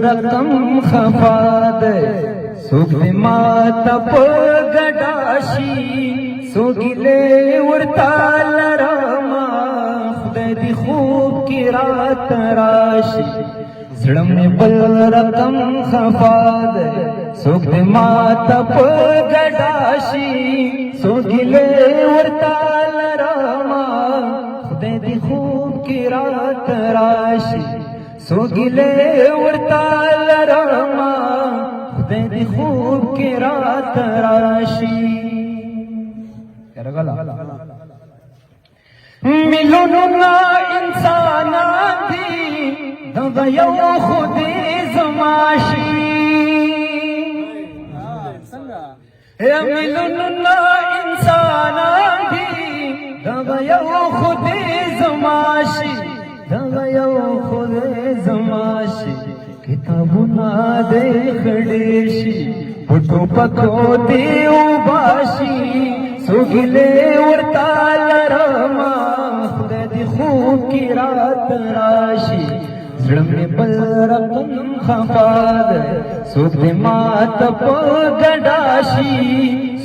رقم خفا ده سوک دی ماتا پا گڑاشی سوگلے ورطا لراما خدای دی خوب کی رات راشی زړم می بل رقم خفا ده سوک دی ماتا پا گڑاشی سوگلے ورطا لراما خدای دی خوب کی رات راشی سوگلے ورطا لراما خدای دی خوب کی رات راشی ملوننا انسانان دی دغه یو خدای زماشي ملوننا انسانان دی دغه یو خدای زماشي دغه یو خدای زماشي کتابونه دې خړې شي پټو پکو دی وباشي سوگلے ورطا لراما خدای دی خوب کی رات راشی زړم بل رقم خفا ده سوک دی مات پا گڑاشی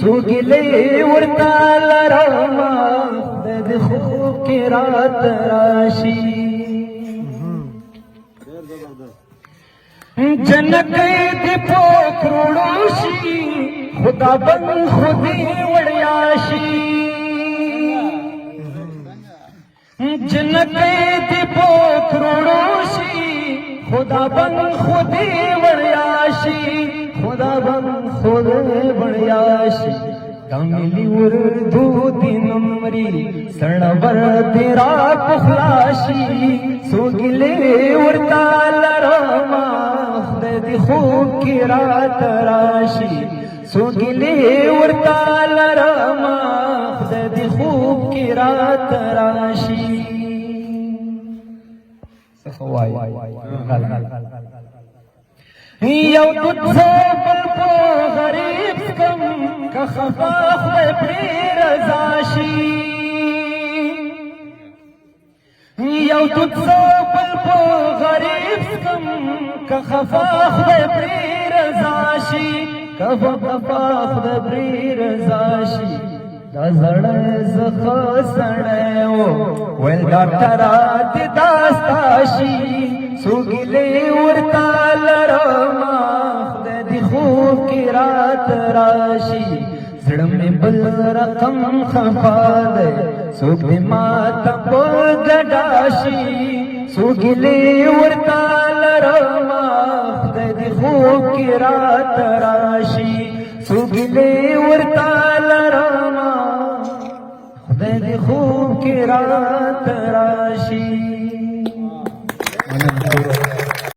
سوگلے ورطا لراما خدای دی خوب کی رات راشی جنکی دی پوکروڑوشی خدا بن خودی وڑیاشی جنکی دی پوکروڑوشی خدا بن خودی وڑیاشی خدا بن خودی وڑیاشی کاملی اردو دی نمری سرنور تیرا پخلاشی سوگلے ورطا لراما خدای دی خوب کی رات راشی سوگلے ورطا لراما خدای دی خوب کی رات راشی سخوائی یو تجھو بل پو غریب کم کا خفا خدای پری رضاشی یو تجھو بل پو غریب کم کا خفا خدای پری رضاشی کفا خدای پری رضاشی دا زړه زخه سړی و ویل ډاکټره دې داستاشي سوګلې ورته لرما خدای دې خوب کې رات راشي زړه مې بل رقم خفا دی څوک دې ماته په ګډاشي سوګلې ورته لرما خدای دې خوب کې رات راشي سوګلې ورته لرما خدای دې خوب کی رات راشي